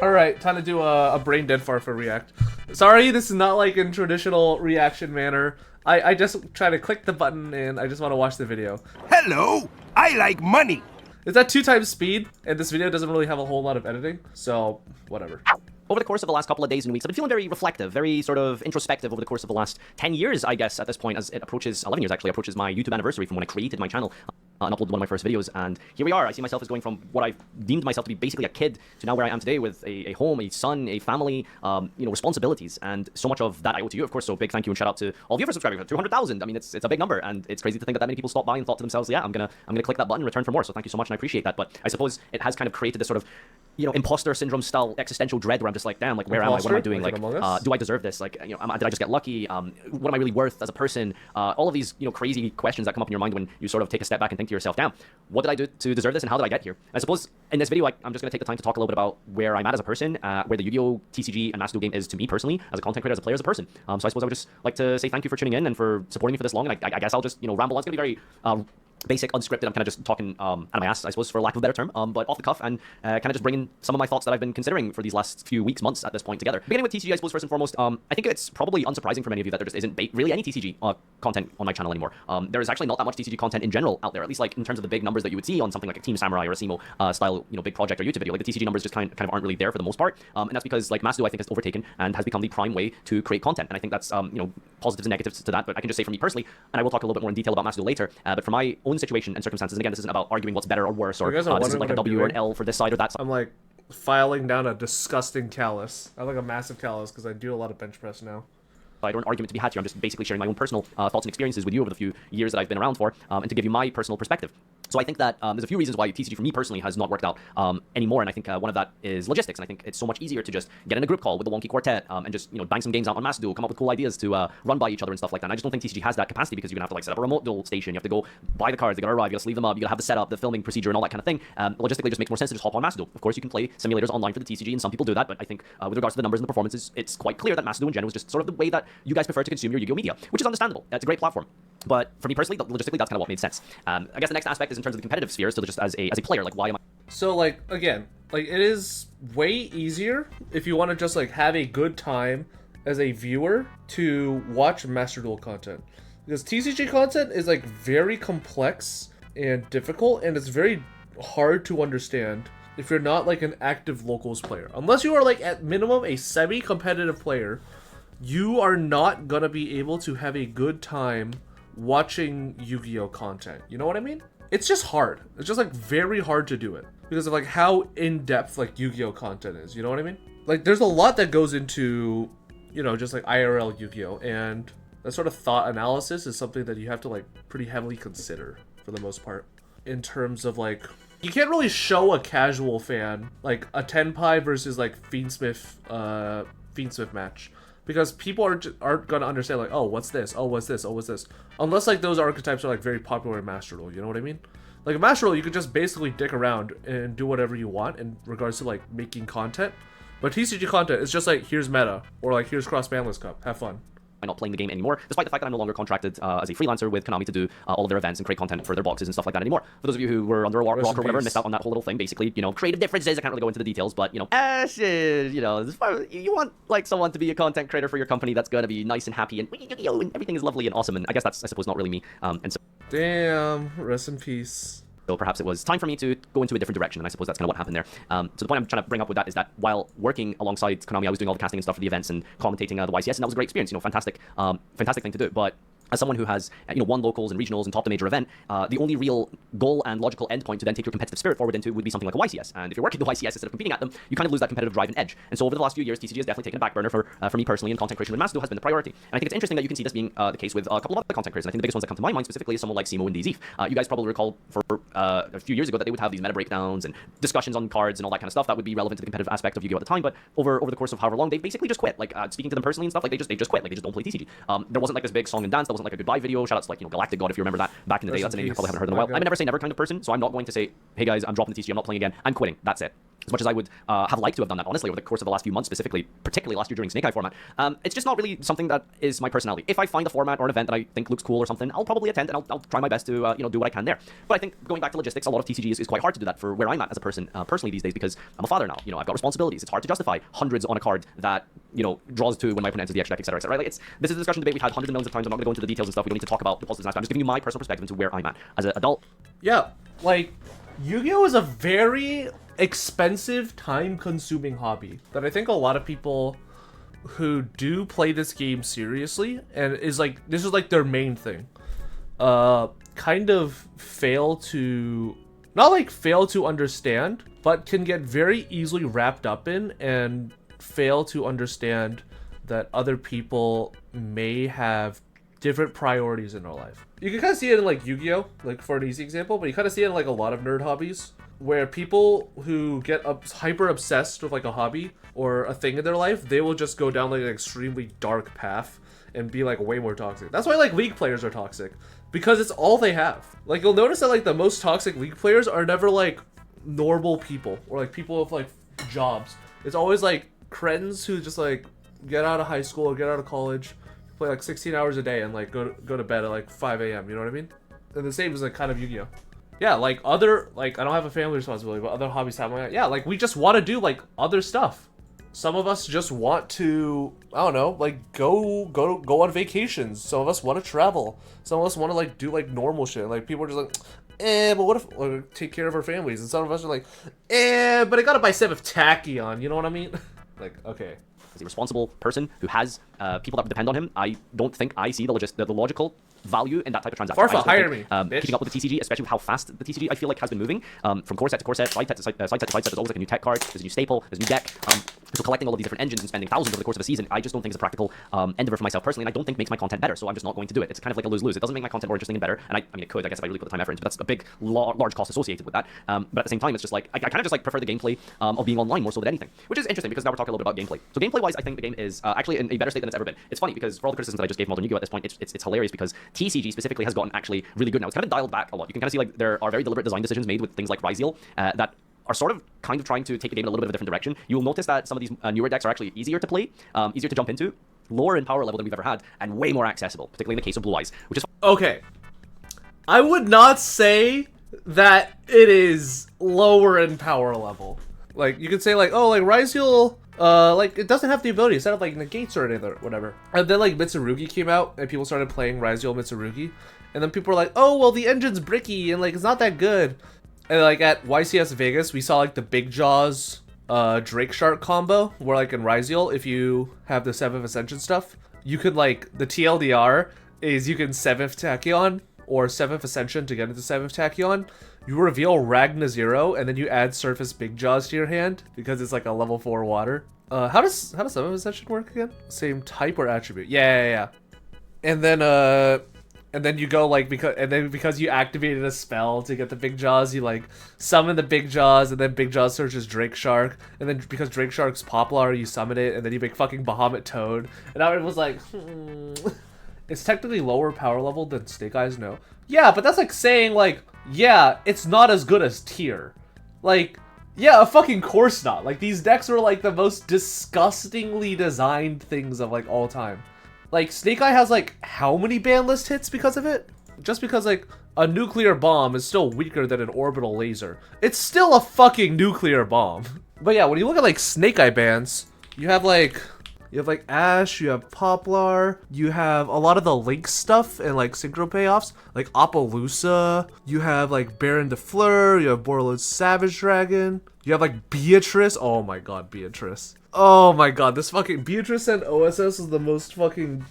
Alright, time to do a brain dead fart for React. Sorry, this is not like in traditional reaction manner. I just try to click the button and I just want to watch the video. Hello, I like money. It's at 2 times speed, and this video doesn't really have a whole lot of editing, so whatever. Over the course of the last couple of days and weeks, I've been feeling very reflective, very sort of introspective over the course of the last 10 years, I guess, at this point, as it approaches, 11 years actually, approaches my YouTube anniversary from when I created my channel and uploaded one of my first videos. And here we are. I see myself as going from what I've deemed myself to be basically a kid to now where I am today with a home, a son, a family, responsibilities. And so much of that I owe to you, of course. So big thank you and shout out to all of you for subscribing. 200,000. I mean, it's a big number, and it's crazy to think that many people stopped by and thought to themselves, yeah, I'm gonna click that button and return for more. So thank you so much, and I appreciate that. But I suppose it has kind of created this sort of imposter syndrome style existential dread where I'm just like, damn, like, where am I? What am I doing? Like, do I deserve this? Like, did I just get lucky? What am I really worth as a person? All of these, crazy questions that come up in your mind when you sort of take a step back and think to yourself, damn, what did I do to deserve this, and how did I get here? I suppose in this video, I'm just going to take the time to talk a little bit about where I'm at as a person, where the Yu-Gi-Oh! TCG and Master Duel game is to me personally, as a content creator, as a player, as a person. So I suppose I would just like to say thank you for tuning in and for supporting me for this long, and I guess I'll just, ramble on. It's going to be very basic, unscripted. I'm kind of just talking out of my ass, I suppose, for lack of a better term, but off the cuff, and kind of just bringing some of my thoughts that I've been considering for these last few weeks, months at this point together. Beginning with TCG, I suppose, first and foremost, I think it's probably unsurprising for many of you that there just isn't really any TCG content on my channel anymore. There is actually not that much TCG content in general out there, at least like in terms of the big numbers that you would see on something like a Team Samurai or a Simo style, big project or YouTube video. Like the TCG numbers just kind of aren't really there for the most part, and that's because like Master Duel, I think, has overtaken and has become the prime way to create content, and I think that's positives and negatives to that. But I can just say for me personally, and I will talk a little bit more in detail about Master Duel later, but for my own situation and circumstances, and again, this isn't about arguing what's better or worse, or this isn't like a W or an L for this side or that side. I'm like filing down a disgusting callus. I have like a massive callus because I do a lot of bench press now. Or an argument to be had here. I'm just basically sharing my own personal thoughts and experiences with you over the few years that I've been around for, and to give you my personal perspective. So I think that there's a few reasons why TCG for me personally has not worked out anymore, and I think one of that is logistics. And I think it's so much easier to just get in a group call with the wonky quartet and just bang some games out on Master Duel, come up with cool ideas to run by each other and stuff like that. And I just don't think TCG has that capacity because you're gonna have to like set up a remote duel station. You have to go buy the cards, they gotta arrive, you gotta sleeve them up, you gotta have the setup, the filming procedure, and all that kind of thing. Logistically, it just makes more sense to just hop on Master Duel. Of course, you can play simulators online for the TCG, and some people do that. But I think with regards to the numbers and the performances, it's quite clear that Master Duel in general is just sort of the way that you guys prefer to consume your Yu-Gi-Oh media, which is understandable. It's a great platform. But for me personally, logistically, that's kind of what made sense. I guess the next aspect is in terms of the competitive sphere, so just as a player, like why am I... So like, again, like it is way easier if you want to just like have a good time as a viewer to watch Master Duel content. Because TCG content is like very complex and difficult, and it's very hard to understand if you're not like an active locals player. Unless you are like at minimum a semi-competitive player, you are not gonna be able to have a good time watching Yu-Gi-Oh content. You know what I mean? It's just hard. It's just like very hard to do it because of like how in-depth like Yu-Gi-Oh content is. You know what I mean? Like there's a lot that goes into, just like IRL Yu-Gi-Oh, and that sort of thought analysis is something that you have to like pretty heavily consider for the most part. In terms of like, you can't really show a casual fan like a Tenpai versus like Fiendsmith match, because people aren't gonna understand like, oh, what's this? Oh, what's this? Oh, what's this? Unless like those archetypes are like very popular in Master Duel, you know what I mean? Like in Master Duel, you could just basically dick around and do whatever you want in regards to like making content. But TCG content is just like, here's meta, or like here's Cross Banless Cup, have fun. I'm not playing the game anymore, despite the fact that I'm no longer contracted as a freelancer with Konami to do all of their events and create content for their boxes and stuff like that anymore. For those of you who were under a rock or whatever and missed out on that whole little thing, basically, creative differences, I can't really go into the details, but, you want, like, someone to be a content creator for your company that's gonna be nice and happy and everything is lovely and awesome, and I guess that's, I suppose, not really me, and so... Damn, rest in peace. So perhaps it was time for me to go into a different direction, and I suppose that's kind of what happened there. So the point I'm trying to bring up with that is that while working alongside Konami, I was doing all the casting and stuff for the events and commentating the YCS, and that was a great experience, fantastic thing to do. But as someone who has, won locals and regionals and topped a major event, the only real goal and logical endpoint to then take your competitive spirit forward into would be something like a YCS. And if you're working the YCS instead of competing at them, you kind of lose that competitive drive and edge. And so over the last few years, TCG has definitely taken a back burner for me personally, and content creation with Master Duel has been the priority. And I think it's interesting that you can see this being the case with a couple of other content creators. And I think the biggest ones that come to my mind specifically is someone like Simo and DZ. You guys probably recall for a few years ago that they would have these meta breakdowns and discussions on cards and all that kind of stuff that would be relevant to the competitive aspect of Yu-Gi-Oh at the time. But over the course of however long, they basically just quit. Like speaking to them personally and stuff, like they just quit. Like they just don't play TCG. There wasn't like this big song and dance. There wasn't like a goodbye video. Shoutouts to like Galactic God, if you remember that back in the day. That's a name you probably haven't heard in a while. I'm a never say never kind of person, so I'm not going to say, hey guys, I'm dropping the TCG, I'm not playing again, I'm quitting. That's it. as much as I would have liked to have done that, honestly, over the course of the last few months, specifically, particularly last year during Snake Eye format, it's just not really something that is my personality. If I find a format or an event that I think looks cool or something, I'll probably attend and I'll try my best to do what I can there. But I think going back to logistics, a lot of TCG is quite hard to do that for where I'm at as a person personally these days, because I'm a father now. I've got responsibilities. It's hard to justify hundreds on a card that draws 2 when my opponent enters the extra deck, etc., etc. Right? This is a discussion debate we've had hundreds of millions of times. I'm not going to go into the details and stuff. We don't need to talk about the positives and aspects. I'm just giving you my personal perspective into where I'm at as an adult. Yeah, like Yu-Gi-Oh is a very expensive, time-consuming hobby that I think a lot of people who do play this game seriously and this is like their main thing, kind of fail to understand, but can get very easily wrapped up in and fail to understand that other people may have different priorities in their life. You can kind of see it in like Yu-Gi-Oh, like for an easy example, but you kind of see it in like a lot of nerd hobbies, where people who get hyper obsessed with like a hobby or a thing in their life, they will just go down like an extremely dark path and be like way more toxic. That's why like League players are toxic, because it's all they have. Like you'll notice that like the most toxic League players are never like normal people or like people with like jobs. It's always like cretins who just like get out of high school or get out of college, play like 16 hours a day and like go to bed at like 5 a.m. You know what I mean? And the same is like kind of Yu-Gi-Oh. Yeah, like I don't have a family responsibility, but other hobbies have my, yeah, like we just want to do like other stuff. Some of us just want to, I don't know, like go on vacations. Some of us want to travel. Some of us want to like do like normal shit. Like people are just like, but what if like, take care of our families? And some of us are like, but I gotta buy 7 of Tachyon. You know what I mean? Like, okay. As a responsible person who has people that depend on him, I don't think I see the logical value in that type of transaction. Farfa, hire me. Keeping up with the TCG, especially with how fast the TCG I feel like has been moving, from core set to core set, side set to side set to side set, there's always like a new tech card, there's a new staple, there's a new deck. So collecting all of these different engines and spending thousands over the course of a season, I just don't think is a practical endeavor for myself personally, and I don't think makes my content better, so I'm just not going to do it. It's kind of like a lose-lose. It doesn't make my content more interesting and better, and I mean it could, I guess, if I really put the time effort into it, but that's a big, large cost associated with that. But at the same time, it's just like, I kind of just like prefer the gameplay of being online more so than anything, which is interesting because now we're talking a little bit about gameplay. So gameplay-wise, I think the game is actually in a better state than it's ever been. It's funny because for all the criticisms that I just gave Modern Yu-Gi-Oh! At this point, it's hilarious because TCG specifically has gotten actually really good now. It's kind of been dialed back a lot. You can kind of see like there are very deliberate design decisions made with things like yugioh that are sort of kind of trying to take the game in a little bit of a different direction. You'll notice that some of these newer decks are actually easier to play, easier to jump into, lower in power level than we've ever had, and way more accessible, particularly in the case of Blue Eyes, which is... Okay. I would not say that it is lower in power level. Like, you could say like, oh, like yugioh, like it doesn't have the ability instead of like negates or anything or whatever. And then like Mitsurugi came out and people started playing yugioh Mitsurugi. And then people were like, oh, well, the engine's bricky and like it's not that good. And like at YCS Vegas, we saw like the Big Jaws Drake Shark combo, where like in yugioh, if you have the 7th Ascension stuff, you could like, the TLDR is you can 7th Tachyon or 7th Ascension to get into 7th Tachyon. You reveal Ragna 0 and then you add Surface Big Jaws to your hand because it's like a level 4 water. How does 7th Ascension work again? Same type or attribute? Yeah. And then you go like, because you activated a spell to get the Big Jaws, you like summon the Big Jaws, and then Big Jaws searches Drake Shark, and then because Drake Shark's popular, you summon it, and then you make fucking Bahamut Toad. And I was like, it's technically lower power level than Snake Eyes, no. Yeah, but that's like saying like, yeah, it's not as good as Tier. Like, yeah, of fucking course not. Like, these decks are like the most disgustingly designed things of like all time. Like, Snake Eye has, like, how many ban list hits because of it? Just because, like, a nuclear bomb is still weaker than an orbital laser. It's still a fucking nuclear bomb. But yeah, when you look at, like, Snake Eye bans, you have, like, Ash, you have Poplar, you have a lot of the Link stuff and, like, Synchro payoffs, like Appaloosa, you have, like, Baron de Fleur, you have Borreload's Savage Dragon, you have, like, Beatrice. Oh my god, Beatrice. Oh my god, this fucking Beatrice and OSS is the most fucking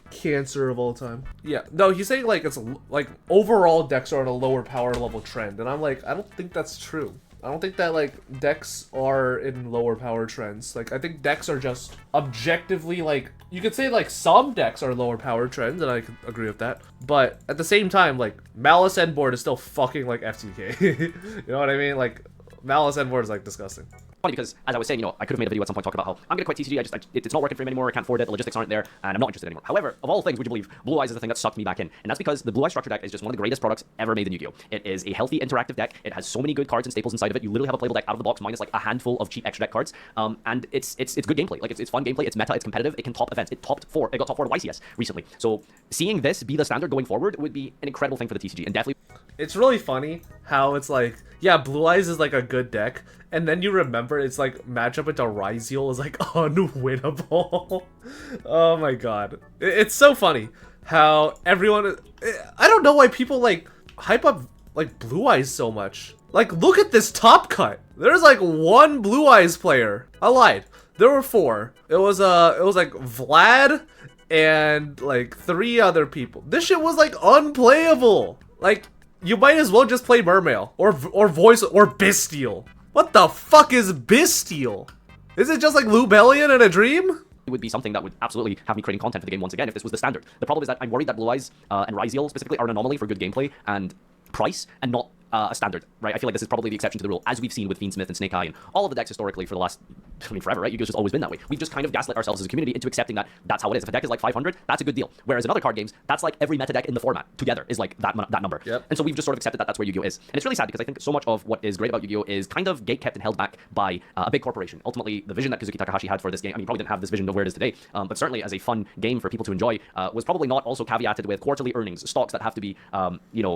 cancer of all time. Yeah, no, he's saying like it's like overall decks are on a lower power level trend, and I'm like, I don't think that's true. I don't think that like decks are in lower power trends. Like I think decks are just objectively like, you could say like some decks are lower power trends, and I could agree with that. But at the same time, like Malice Endboard is still fucking like FTK. You know what I mean? Like Malice Endboard is like disgusting. funny because, as I was saying, I could have made a video at some point talking about how I'm going to quit TCG. It's not working for me anymore. I can't afford it. The logistics aren't there, and I'm not interested anymore. However, of all things, would you believe Blue Eyes is the thing that sucked me back in? And that's because the Blue Eyes structure deck is just one of the greatest products ever made in Yu-Gi-Oh! It is a healthy, interactive deck. It has so many good cards and staples inside of it. You literally have a playable deck out of the box, minus like a handful of cheap extra deck cards. And it's good gameplay. Like it's fun gameplay. It's meta. It's competitive. It can top events. It got top 4 to YCS recently. So seeing this be the standard going forward would be an incredible thing for the TCG, and definitely. It's really funny how it's like, yeah, Blue Eyes is like a good deck, and then you remember it's like matchup into yugioh is like unwinnable. Oh my god. It's so funny how everyone, I don't know why people like hype up like Blue Eyes so much. Like, look at this top cut. There's like one Blue Eyes player. I lied. There were 4. It was like Vlad and like 3 other people. This shit was like unplayable. Like, you might as well just play Mermail or Voice or Bisteel. What the fuck is Bisteel? Is it just like Lubellion in a dream? It would be something that would absolutely have me creating content for the game once again if this was the standard. The problem is that I'm worried that Blue Eyes and yugioh specifically are an anomaly for good gameplay and price and not a standard, right? I feel like this is probably the exception to the rule, as we've seen with Fiendsmith and Snake Eye and all of the decks historically for the last, forever, right? Yu-Gi-Oh's just always been that way. We've just kind of gaslit ourselves as a community into accepting that that's how it is. If a deck is like 500, that's a good deal. Whereas in other card games, that's like every meta deck in the format together is like that number. Yep. And so we've just sort of accepted that that's where Yu-Gi-Oh is. And it's really sad because I think so much of what is great about Yu-Gi-Oh is kind of gate-kept and held back by a big corporation. Ultimately, the vision that Kazuki Takahashi had for this game, I mean, probably didn't have this vision of where it is today, but certainly as a fun game for people to enjoy, was probably not also caveated with quarterly earnings, stocks that have to be,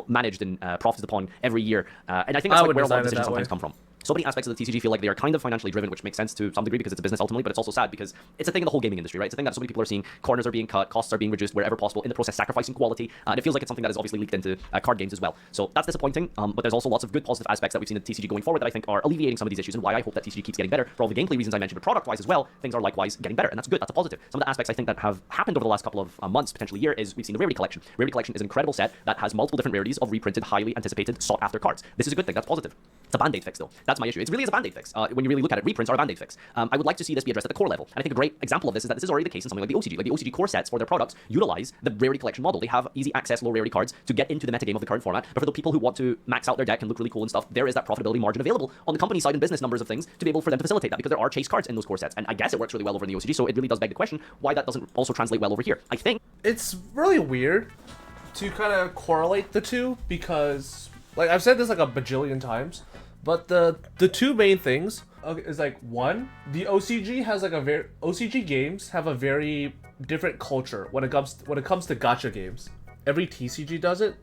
managed and profited upon every year. And I think that's like where a lot of decisions sometimes come from. So many aspects of the TCG feel like they are kind of financially driven, which makes sense to some degree because it's a business ultimately, but it's also sad because it's a thing in the whole gaming industry, right? It's a thing that so many people are seeing. Corners are being cut, costs are being reduced wherever possible, in the process sacrificing quality, and it feels like it's something that is obviously leaked into card games as well. So that's disappointing, but there's also lots of good positive aspects that we've seen in TCG going forward that I think are alleviating some of these issues and why I hope that TCG keeps getting better. For all the gameplay reasons I mentioned, but product-wise as well, things are likewise getting better, and that's good, that's a positive. Some of the aspects I think that have happened over the last couple of months, potentially year, is we've seen the Rarity Collection. Rarity Collection is an incredible set that has multiple different rarities of reprinted, highly anticipated, sought-after cards. This is a good thing, that's positive. It's a band-aid fix though. That's my issue. It really is a band-aid fix. When you really look at it, reprints are a band-aid fix. I would like to see this be addressed at the core level. And I think a great example of this is that this is already the case in something like the OCG. Like the OCG core sets for their products utilize the Rarity Collection model. They have easy access, low rarity cards to get into the metagame of the current format. But for the people who want to max out their deck and look really cool and stuff, there is that profitability margin available on the company side and business numbers of things to be able for them to facilitate that because there are chase cards in those core sets. And I guess it works really well over in the OCG, so it really does beg the question why that doesn't also translate well over here. I think it's really weird to kind of correlate the two because, like, I've said this like a bajillion times, but the two main things is like, one, the OCG has like OCG games have a very different culture when it comes to gacha games. Every TCG does it,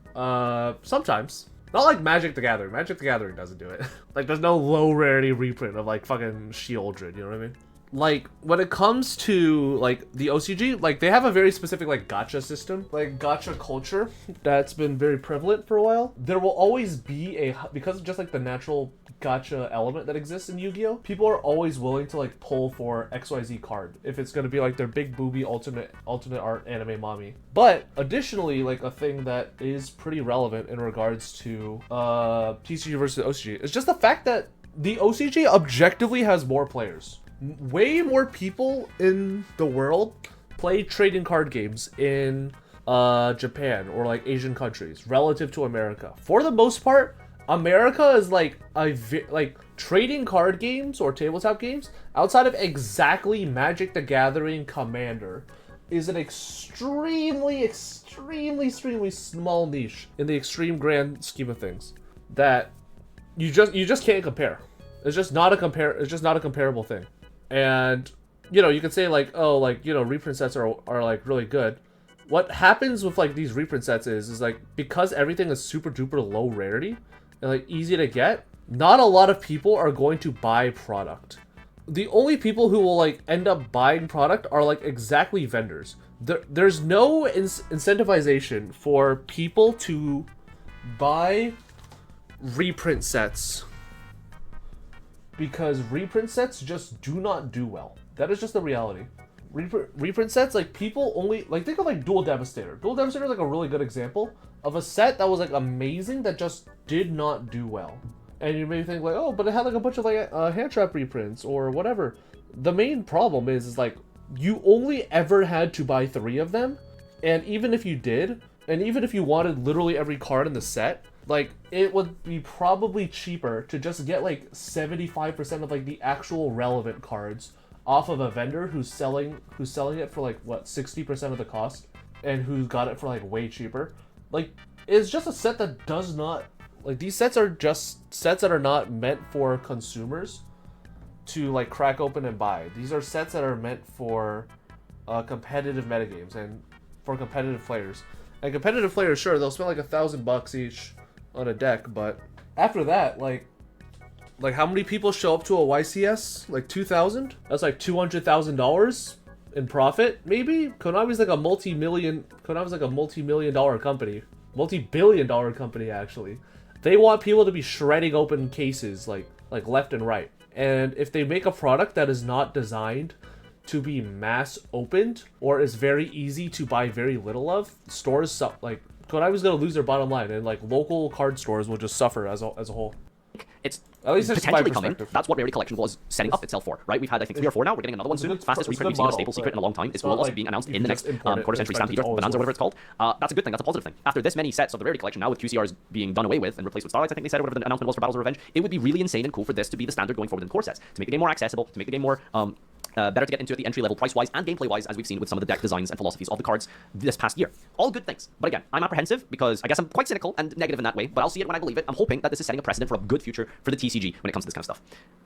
sometimes. Not like Magic the Gathering. Magic the Gathering doesn't do it. Like, there's no low rarity reprint of like fucking Shieldred, you know what I mean? Like, when it comes to like the OCG, like they have a very specific like gacha system, like gacha culture that's been very prevalent for a while. There will always be because of just like the natural gacha element that exists in Yu-Gi-Oh! People are always willing to like pull for XYZ card if it's gonna be like their big booby alternate art anime mommy. But additionally, like a thing that is pretty relevant in regards to TCG versus OCG is just the fact that the OCG objectively has more players. Way more people in the world play trading card games in Japan or like Asian countries relative to America. For the most part, America is like trading card games or tabletop games outside of exactly Magic the Gathering Commander is an extremely small niche in the extreme grand scheme of things that you just can't compare. It's just not a comparable thing. And, you could say like, oh, like, reprint sets are like really good. What happens with like these reprint sets is like, because everything is super duper low rarity and like easy to get, not a lot of people are going to buy product. The only people who will like end up buying product are like exactly vendors. There's no incentivization for people to buy reprint sets, because reprint sets just do not do well. That is just the reality. Reprint sets, like, people only, like, think of like Duel Devastator. Duel Devastator is like a really good example of a set that was like amazing that just did not do well. And you may think like, oh, but it had like a bunch of like hand trap reprints or whatever. The main problem is like, you only ever had to buy 3 of them, and even if you did, and even if you wanted literally every card in the set, like it would be probably cheaper to just get like 75% of like the actual relevant cards off of a vendor who's selling it for like what 60% of the cost and who's got it for like way cheaper. Like it's just a set that does not like these sets are just sets that are not meant for consumers to like crack open and buy. These are sets that are meant for competitive metagames and for competitive players. And competitive players, sure, they'll spend like $1,000 each on a deck, but after that, like how many people show up to a YCS? Like 2,000? That's like $200,000 in profit, maybe? Konami's like a multi-million dollar company. Multi-billion dollar company, actually. They want people to be shredding open cases like left and right. And if they make a product that is not designed to be mass opened or is very easy to buy very little of, stores like Konami's gonna lose their bottom line, and like local card stores will just suffer as a whole. It's at least potentially coming. That's what Rarity Collection was setting up itself for, right? We've had, I think, 3 or 4 now. We're getting another one soon. Fastest reprint we've seen of Staple Secret in a long time. It will also be announced in the next quarter century Stampede or Bonanza, whatever it's called. That's a good thing. That's a positive thing. After this many sets of the Rarity Collection, now with QCRs being done away with and replaced with Starlights, I think they said, or whatever the announcement was for Battles of Revenge, it would be really insane and cool for this to be the standard going forward in core sets, to make the game more accessible, to make the game more better to get into at the entry level price-wise and gameplay-wise, as we've seen with some of the deck designs and philosophies of the cards this past year. All good things. But again, I'm apprehensive because I guess I'm quite cynical and negative in that way, but I'll see it when I believe it. I'm hoping that this is setting a precedent for a good future for the TCG when it comes to this kind of stuff.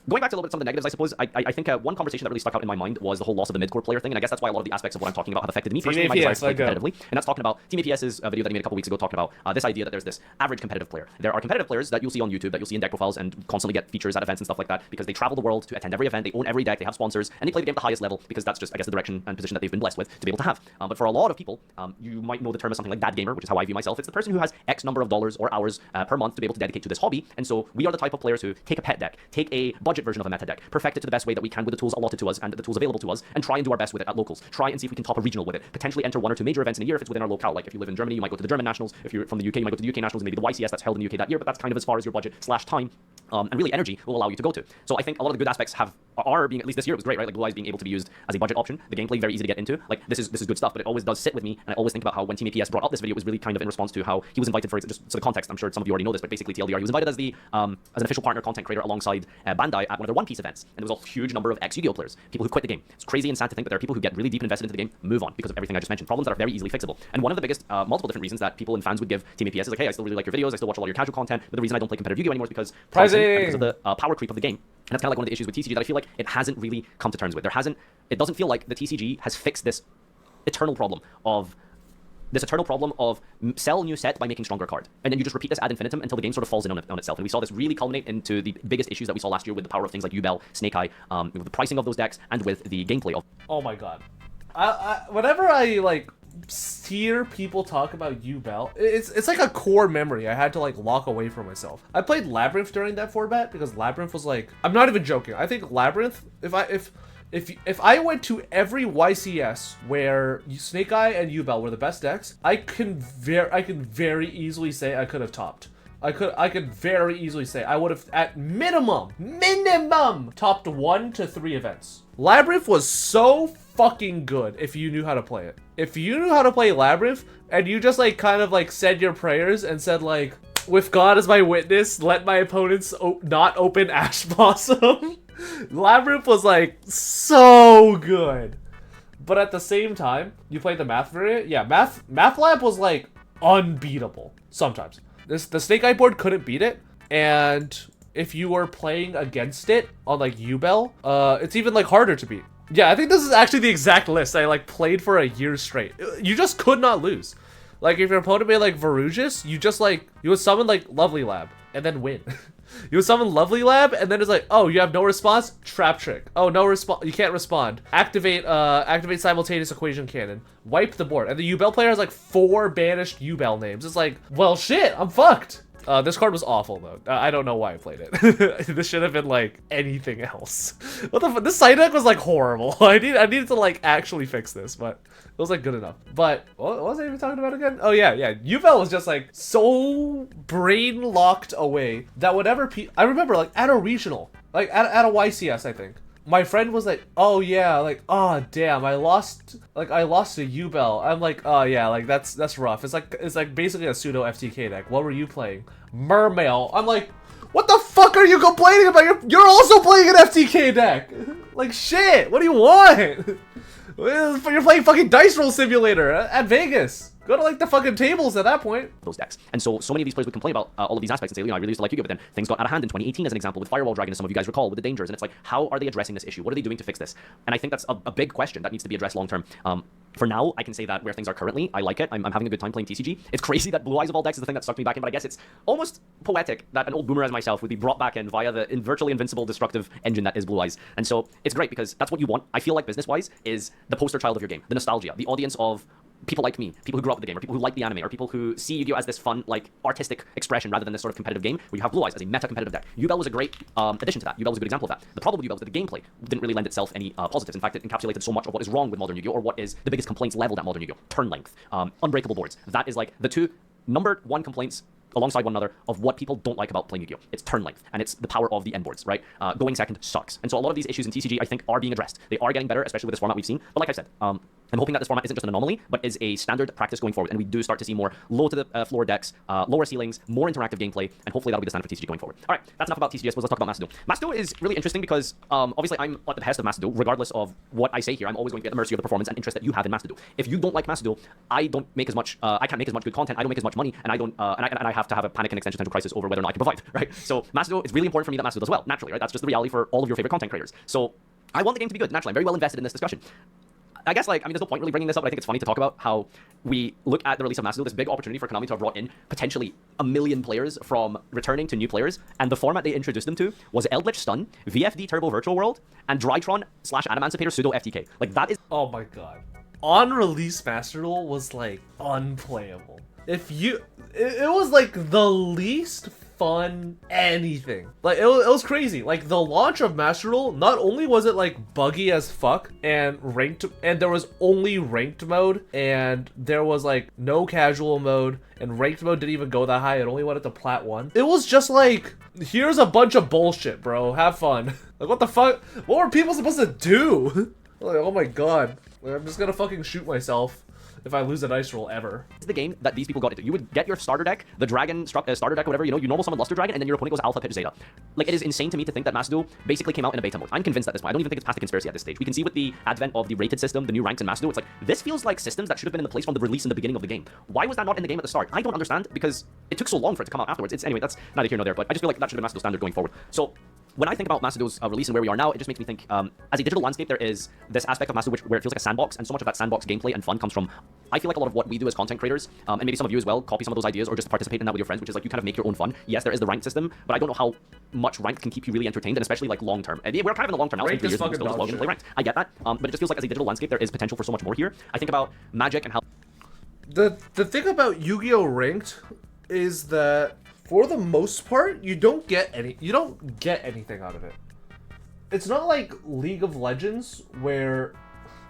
Going back to a little bit of some of the negatives, I suppose, I think one conversation that really stuck out in my mind was the whole loss of the midcore player thing, and I guess that's why a lot of the aspects of what I'm talking about have affected me personally in my desire to play competitively. And that's talking about Team APS's video that he made a couple weeks ago, talking about this idea that there's this average competitive player. There are competitive players that you'll see on YouTube, that you'll see in deck profiles and constantly get features at events and stuff like that because they travel the world to attend every event, they own every deck, they have sponsors, and they play the game at the highest level because that's just, I guess, the direction and position that they've been blessed with to be able to have. But for a lot of people, you might know the term as something like dad gamer, which is how I view myself. It's the person who has X number of dollars or hours per month to be able to dedicate to this hobby. And so we are the type of players who take a pet deck, take a budget version of a meta deck, perfect it to the best way that we can with the tools allotted to us and the tools available to us, and try and do our best with it at locals. Try and see if we can top a regional with it. Potentially enter 1 or 2 major events in a year if it's within our locale. Like if you live in Germany, you might go to the German Nationals. If you're from the UK, you might go to the UK Nationals, maybe the YCS that's held in the UK that year, but that's kind of as far as your budget / time and really energy will allow you to go to. So I think a lot of the good aspects are being, at least this year it was great, right? Like Blue Eyes being able to be used as a budget option, the gameplay very easy to get into. Like this is good stuff, but it always does sit with me, and I always think about how when Team APS brought up this video, it was really kind of in response to how he was invited for, just so the context, I'm sure some of you already know this, but basically TLDR, he was invited as the as an official partner content creator alongside Bandai at one of their One Piece events, and there was a huge number of ex-Yu-Gi-Oh players, people who quit the game. It's crazy and sad to think that there are people who get really deep invested into the game, move on because of everything I just mentioned, problems that are very easily fixable. And one of the biggest, multiple different reasons that people and fans would give Team APS is like, hey, I still really like your videos, I still watch a lot of your casual content, but the reason I don't play competitive Yu-Gi-Oh anymore is because pricing and because of the power creep of the game. And that's kind of like one of the issues with TCG that I feel like it hasn't really come to terms with. It doesn't feel like the TCG has fixed this eternal problem of sell new set by making stronger card. And then you just repeat this ad infinitum until the game sort of falls in on itself. And we saw this really culminate into the biggest issues that we saw last year with the power of things like Yubel, Snake Eye, with the pricing of those decks, and with the gameplay of. Oh my god. Whenever I like hear people talk about Yubel, it's like a core memory I had to like lock away from myself. I played Labyrinth during that format because Labyrinth was like, I'm not even joking. I think Labyrinth, if I went to every YCS where Snake Eye and Yubel were the best decks, I can very easily say I could have topped. I could very easily say I would have at minimum topped 1 to 3 events. Labyrinth was so fucking good if you knew how to play it. If you knew how to play Labyrinth and you just like kind of like said your prayers and said like, with God as my witness, let my opponents not open Ash Blossom. Labyrinth was like so good. But at the same time, you played the math variant. Yeah, math lab was like unbeatable sometimes. The Snake Eye board couldn't beat it, and if you were playing against it on like Yubel, it's even like harder to beat. Yeah, I think this is actually the exact list I like played for a year straight. You just could not lose. Like if your opponent made like Verugius, you would summon like Lovely Lab and then win. You would summon Lovely Lab and then it's like, oh, you have no response, Trap Trick. Oh, no response, you can't respond. Activate simultaneous equation cannon. Wipe the board. And the Yubel player has like 4 banished Yubel names. It's like, well shit, I'm fucked. This card was awful though. I don't know why I played it. This should have been like anything else. What the fuck? This side deck was like horrible. I needed to like actually fix this, but it was like good enough. But what was I even talking about again? Oh yeah. Yubel was just like so brain locked away that whatever I remember like at a regional, like at a YCS, I think. my friend was like, oh yeah, like, oh damn, I lost a yugioh. I'm like, oh yeah, like that's rough. It's like basically a pseudo FTK deck. What were you playing? Mermail. I'm like, what the fuck are you complaining about? You're also playing an FTK deck. Like shit, what do you want? You're playing fucking Dice Roll Simulator at Vegas. Go to like the fucking tables at that point. Those decks. And so many of these players would complain about all of these aspects and say, you know, I really used to like Yu-Gi-Oh, but then things got out of hand in 2018 as an example with Firewall Dragon, as some of you guys recall, with the dangers. And it's like, how are they addressing this issue? What are they doing to fix this? And I think that's a big question that needs to be addressed long term. For now, I can say that where things are currently, I like it. I'm having a good time playing TCG. It's crazy that Blue Eyes of all decks is the thing that sucked me back in, but I guess it's almost poetic that an old boomer as myself would be brought back in via the virtually invincible destructive engine that is Blue Eyes. And so it's great because that's what you want. I feel like business-wise is the poster child of your game, the nostalgia, the audience of people like me, people who grew up with the game, or people who like the anime, or people who see Yu-Gi-Oh as this fun, like, artistic expression rather than this sort of competitive game where you have Blue Eyes as a meta-competitive deck. Yubel was a great addition to that. Yubel was a good example of that. The problem with Yubel was that the gameplay didn't really lend itself any positives. In fact, it encapsulated so much of what is wrong with modern Yu-Gi-Oh, or what is the biggest complaints leveled at modern Yu-Gi-Oh. Turn length, unbreakable boards. That is like the two number one complaints alongside one another of what people don't like about playing Yu-Gi-Oh. It's turn length, and it's the power of the end boards, right? Going second sucks. And so a lot of these issues in TCG, I think, are being addressed. They are getting better, especially with this format we've seen. But like I said, I'm hoping that this format isn't just an anomaly, but is a standard practice going forward, and we do start to see more low-to-the-floor decks, lower ceilings, more interactive gameplay, and hopefully that'll be the standard for TCG going forward. All right, that's enough about TCG. I suppose let's talk about Macedo. Macedo is really interesting because, obviously, I'm at the behest of Macedo. Regardless of what I say here, I'm always going to be at the mercy of the performance and interest that you have in Macedo. If you don't like Macedo, I don't make as much, I can't make as much good content, I don't make as much money, and I don't, and I have to have a panic and existential crisis over whether or not I can provide, right? So Macedo, it's really important for me that Macedo does well, naturally, right? That's just the reality for all of your favorite content creators. So I want the game to be good, naturally. I'm very well invested in this discussion. I guess, like, I mean, there's no point really bringing this up, but I think it's funny to talk about how we look at the release of Macedo, this big opportunity for Konami to have brought in potentially 1 million players from returning to new players, and the format they introduced them to was Eldritch Stun, VFD Turbo Virtual World, and Drytron/Animancipator pseudo FTK. Like, that is... Oh my god. On release, Master Duel was, like, unplayable. If you... It was, like, the least fun anything. Like, it was crazy. Like, the launch of Master Duel, not only was it, like, buggy as fuck and ranked, and there was only ranked mode, and there was, like, no casual mode, and ranked mode didn't even go that high. It only went up to Plat 1. It was just like, here's a bunch of bullshit, bro. Have fun. Like, what the fuck? What were people supposed to do? Like, oh my god. Like, I'm just gonna fucking shoot myself if I lose a dice roll ever. It's the game that these people got into. You would get your starter deck, the dragon starter deck or whatever, you know, you normal summon Luster Dragon, and then your opponent goes Alpha Pitch Zeta. Like, it is insane to me to think that Macedo basically came out in a beta mode. I'm convinced at this point. I don't even think it's past the conspiracy at this stage. We can see with the advent of the rated system, the new ranks in Macedo, it's like, this feels like systems that should have been in the place from the release in the beginning of the game. Why was that not in the game at the start? I don't understand, because it took so long for it to come out afterwards. Anyway, that's neither here nor there, but I just feel like that should have been Macedo's standard going forward. So, when I think about Macedo's release and where we are now, it just makes me think, as a digital landscape, there is this aspect of Macedo where it feels like a sandbox, and so much of that sandbox gameplay and fun comes from, I feel like a lot of what we do as content creators, and maybe some of you as well, copy some of those ideas or just participate in that with your friends, which is like you kind of make your own fun. Yes, there is the rank system, but I don't know how much rank can keep you really entertained, and especially like long term. And we're kind of in the long term now, Rank so 3 is years and fucking still just log in and play ranked. I get that, but it just feels like as a digital landscape, there is potential for so much more here. I think about Magic and how... The thing about Yu-Gi-Oh! Ranked is that for the most part, you don't get anything out of it. It's not like League of Legends where...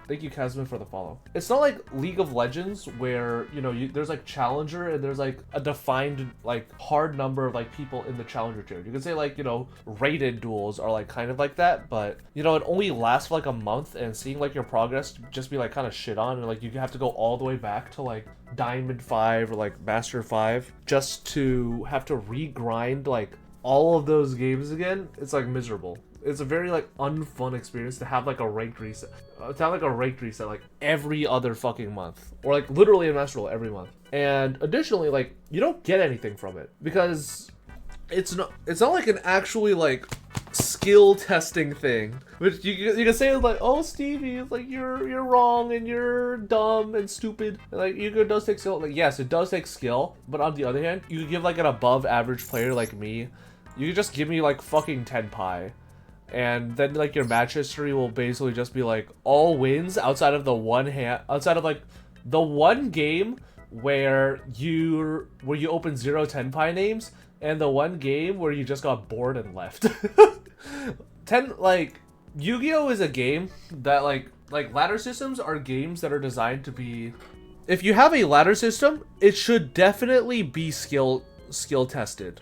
Thank you, Kazman, for the follow. It's not like League of Legends where, you know, there's like Challenger and there's like a defined, like, hard number of like people in the Challenger tier. You can say like, you know, rated duels are like kind of like that, but, you know, it only lasts for like a month, and seeing like your progress just be like kind of shit on, and like you have to go all the way back to like Diamond 5 or like Master 5 just to have to regrind like all of those games again. It's like miserable. It's a very like unfun experience to have like a ranked reset. Like every other fucking month, or like literally in Master Duel every month. And additionally, like, you don't get anything from it because it's not like an actually like skill testing thing, which you can say like, oh, Stevie, it's like you're wrong and you're dumb and stupid. And, like, Yu-Gi-Oh does take skill. Like, yes, it does take skill, but on the other hand, you could give like an above average player like me, you could just give me like fucking 10 pi. And then like your match history will basically just be like all wins outside of the like the one game where you open 0-10 pi names, and the one game where you just got bored and left. Like, Yu-Gi-Oh is a game that like ladder systems are games that are designed to be, if you have a ladder system, it should definitely be skill tested.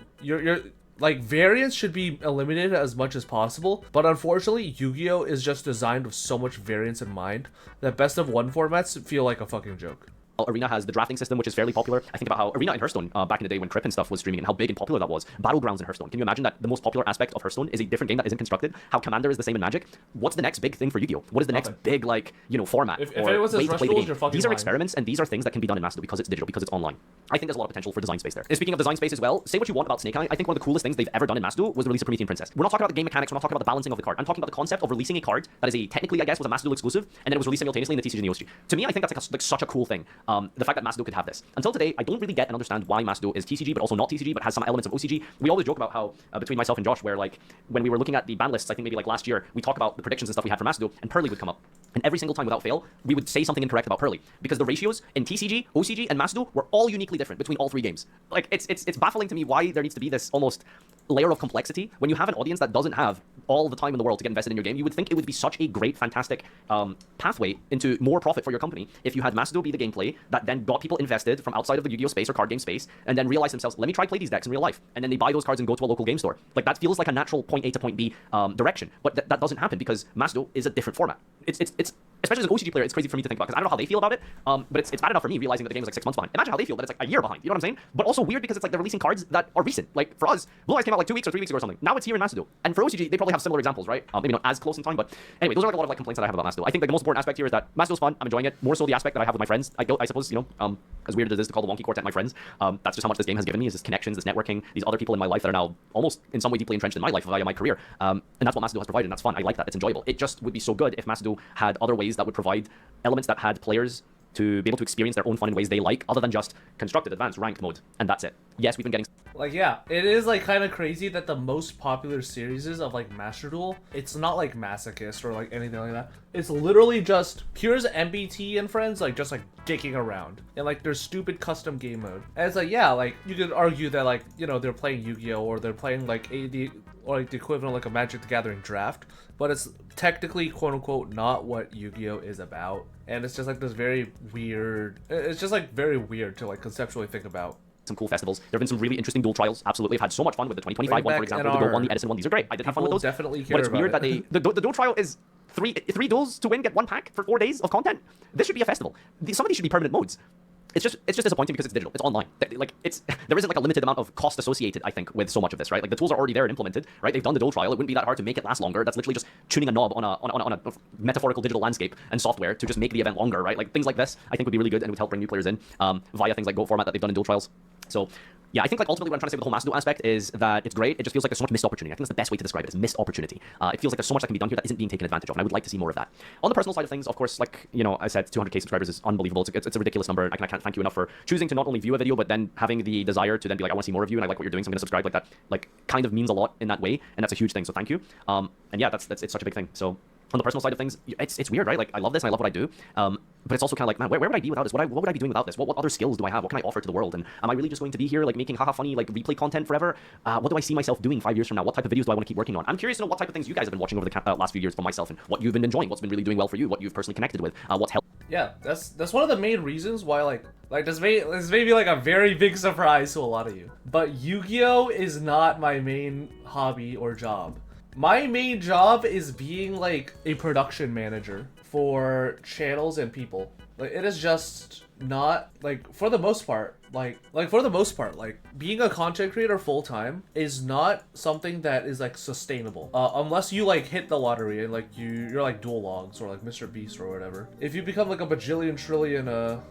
Like, variance should be eliminated as much as possible, but unfortunately, Yu-Gi-Oh! Is just designed with so much variance in mind that best of one formats feel like a fucking joke. Arena has the drafting system, which is fairly popular. I think about how Arena in Hearthstone, back in the day when Crip and stuff was streaming, and how big and popular that was. Battlegrounds in Hearthstone. Can you imagine that the most popular aspect of Hearthstone is a different game that isn't constructed? How Commander is the same in Magic? What's the next big thing for Yu-Gi-Oh? What is the next big, like, you know, format If or it was way to play the game? These are lying. experiments, and these are things that can be done in Masdo because it's digital, because it's online. I think there's a lot of potential for design space there. And speaking of design space as well, say what you want about Snake Eye. I think one of the coolest things they've ever done in Masdo was the release of Promethean Princess. We're not talking about the game mechanics, we're not talking about the balancing of the card. I'm talking about the concept of releasing a card that is technically, I guess, was a Masdo exclusive, and then it was released simultaneously in the TCG and the OCG. To me, I think that's like such a cool thing. The fact that Masdo could have this. Until today, I don't really get and understand why Masdo is TCG, but also not TCG, but has some elements of OCG. We always joke about how, between myself and Josh, where like, when we were looking at the ban lists, I think maybe like last year, we talk about the predictions and stuff we had for Masdo, and Pearly would come up. And every single time without fail, we would say something incorrect about Pearly. Because the ratios in TCG, OCG, and Masdo were all uniquely different between all three games. Like, it's baffling to me why there needs to be this almost layer of complexity when you have an audience that doesn't have all the time in the world to get invested in your game. You would think it would be such a great, fantastic pathway into more profit for your company if you had Masdo be the gameplay that then got people invested from outside of the Yu-Gi-Oh space or card game space, and then realize themselves, let me try play these decks in real life, and then they buy those cards and go to a local game store. Like, that feels like a natural point A to point B direction, but that doesn't happen because Masdo is a different format. It's especially as an OCG player, it's crazy for me to think about because I don't know how they feel about it, but it's bad enough for me realizing that the game is like 6 months behind. Imagine how they feel that it's like a year behind. You know what I'm saying? But also weird because it's like they're releasing cards that are recent. Like for us, Blue Eyes came out like 2 weeks or 3 weeks ago or something. Now it's here in Masdo. And for OCG, they probably have similar examples, right? Maybe not as close in time, but anyway, those are like a lot of like complaints that I have about Masdo. I think like the most important aspect here is that Masdo's fun. I'm enjoying it. More so the aspect that I have with my friends. I suppose, you know, as weird as it is to call the Wonky Quartet my friends, that's just how much this game has given me, is this connections, this networking, these other people in my life that are now almost in some way deeply entrenched in my life via my career. And that's what Masdo has provided, and that's fun. I like that. It's enjoyable. It just would be so good if Masdo had other ways that would provide elements that had players to be able to experience their own fun in ways they like, other than just constructed, advanced, ranked mode, and that's it. Yes, we've been getting... Like, yeah, it is, like, kind of crazy that the most popular series of, like, Master Duel, it's not, like, Masochist or, like, anything like that. It's literally just here's MBT and friends, like, just, like, dicking around. And, like, there's stupid custom game mode. And it's like, yeah, like, you could argue that, like, you know, they're playing Yu-Gi-Oh! Or they're playing, like, or, like, the equivalent of, like, a Magic the Gathering draft. But it's technically, quote-unquote, not what Yu-Gi-Oh! Is about. And it's just, like, this very weird... It's just, like, very weird to, like, conceptually think about. Some cool festivals. There have been some really interesting duel trials. Absolutely, I've had so much fun with the 2025 one, for example, the Duel 1, the Edison 1. These are great. I did have fun with those. Definitely care but it's weird about that the duel trial is three duels to win, get 1 pack for 4 days of content. This should be a festival. Some of these should be permanent modes. It's just disappointing because it's digital. It's online. Like there isn't like a limited amount of cost associated, I think, with so much of this, right? Like the tools are already there and implemented, right? They've done the duel trial. It wouldn't be that hard to make it last longer. That's literally just tuning a knob on a metaphorical digital landscape and software to just make the event longer, right? Like things like this, I think would be really good and would help bring new players in via things like Go format that they've done in duel trials. So yeah, I think like ultimately what I'm trying to say with the whole Masdo aspect is that it's great. It just feels like there's so much missed opportunity. I think that's the best way to describe it, is missed opportunity. It feels like there's so much that can be done here that isn't being taken advantage of, and I would like to see more of that. On the personal side of things, of course, like, you know, I said, 200k subscribers is unbelievable. It's a ridiculous number. I can't thank you enough for choosing to not only view a video, but then having the desire to then be like, I want to see more of you, and I like what you're doing, so I'm going to subscribe. Like that, like, kind of means a lot in that way, and that's a huge thing, so thank you. And yeah, it's such a big thing. So on the personal side of things, it's weird, right? Like, I love this and I love what I do, but it's also kind of like, man, where would I be without this? What would I be doing without this? What other skills do I have? What can I offer to the world? And am I really just going to be here, like, making haha funny, like, replay content forever? What do I see myself doing 5 years from now? What type of videos do I want to keep working on? I'm curious to know what type of things you guys have been watching over the last few years from myself, and what you've been enjoying, what's been really doing well for you, what you've personally connected with, what's helped. Yeah, that's one of the main reasons why, like this may be like a very big surprise to a lot of you. But Yu-Gi-Oh! Is not my main hobby or job. My main job is being like a production manager for channels and people. Like, it is just not, like, for the most part, like being a content creator full time is not something that is like sustainable. Unless you like hit the lottery and like you're like Duel Logs or like Mr. Beast or whatever. If you become like a bajillion trillionaire,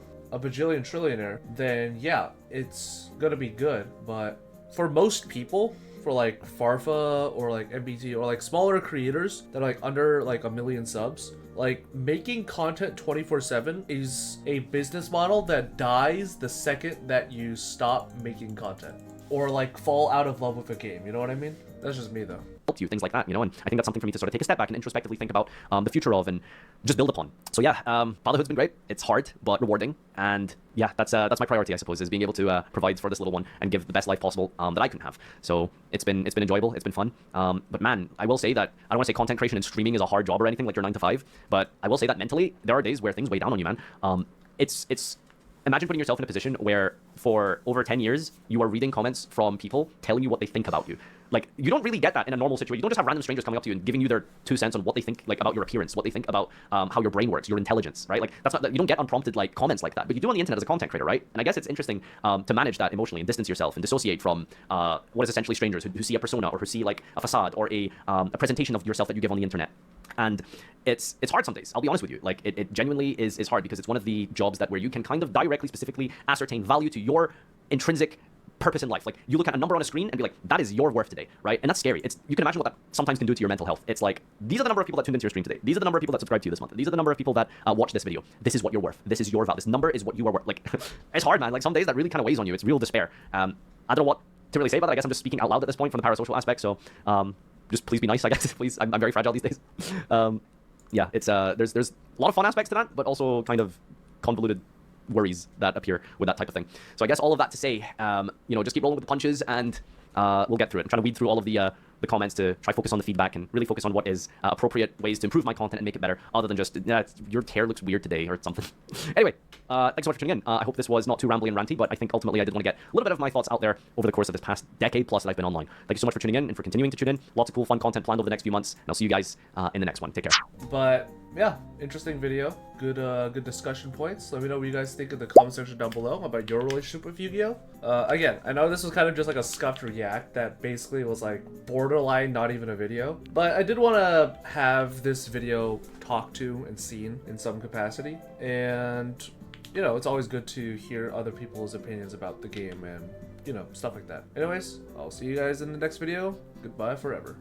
then yeah, it's gonna be good. But for most people, for like Farfa or like MBT or like smaller creators that are like under like 1 million subs, like, making content 24/7 is a business model that dies the second that you stop making content or like fall out of love with a game. You know what I mean? That's just me though. Helped you, things like that, you know, and I think that's something for me to sort of take a step back and introspectively think about the future of and just build upon. So yeah, fatherhood's been great. It's hard but rewarding, and yeah, that's my priority, I suppose, is being able to provide for this little one and give the best life possible that I can have. So it's been enjoyable, it's been fun. But man, I will say that I don't want to say content creation and streaming is a hard job or anything like your 9 to 5, but I will say that mentally there are days where things weigh down on you, man. It's imagine putting yourself in a position where for over 10 years, you are reading comments from people telling you what they think about you. Like, you don't really get that in a normal situation. You don't just have random strangers coming up to you and giving you their 2 cents on what they think, like, about your appearance, what they think about how your brain works, your intelligence, right? Like, that's not, you don't get unprompted, like, comments like that, but you do on the internet as a content creator, right? And I guess it's interesting to manage that emotionally and distance yourself and dissociate from what is essentially strangers who see a persona or who see, like, a facade or a presentation of yourself that you give on the internet. And it's hard some days, I'll be honest with you. Like, it genuinely is hard, because it's one of the jobs that where you can kind of directly, specifically ascertain value to your intrinsic purpose in life. Like, you look at a number on a screen and be like, that is your worth today, right? And that's scary. You can imagine what that sometimes can do to your mental health. It's like, these are the number of people that tuned into your stream today. These are the number of people that subscribed to you this month. These are the number of people that watched this video. This is what you're worth. This is your value. This number is what you are worth. Like, it's hard, man. Like, some days that really kind of weighs on you. It's real despair. I don't know what to really say about it. I guess I'm just speaking out loud at this point from the parasocial aspect. So just please be nice, I guess. Please, I'm very fragile these days. Yeah, it's there's a lot of fun aspects to that, but also kind of convoluted worries that appear with that type of thing. So I guess all of that to say, just keep rolling with the punches, and we'll get through it. I'm trying to weed through all of the comments to try focus on the feedback and really focus on what is appropriate ways to improve my content and make it better, other than just, your hair looks weird today or something. Anyway, thanks so much for tuning in. I hope this was not too rambly and ranty, but I think ultimately I did want to get a little bit of my thoughts out there over the course of this past decade plus that I've been online. Thank you so much for tuning in and for continuing to tune in. Lots of cool, fun content planned over the next few months, and I'll see you guys in the next one. Take care. But yeah, interesting video. Good discussion points. Let me know what you guys think in the comment section down below about your relationship with Yu-Gi-Oh! Again, I know this was kind of just like a scuffed react that basically was like borderline not even a video, but I did want to have this video talked to and seen in some capacity, and it's always good to hear other people's opinions about the game and stuff like that. Anyways, I'll see you guys in the next video. Goodbye forever.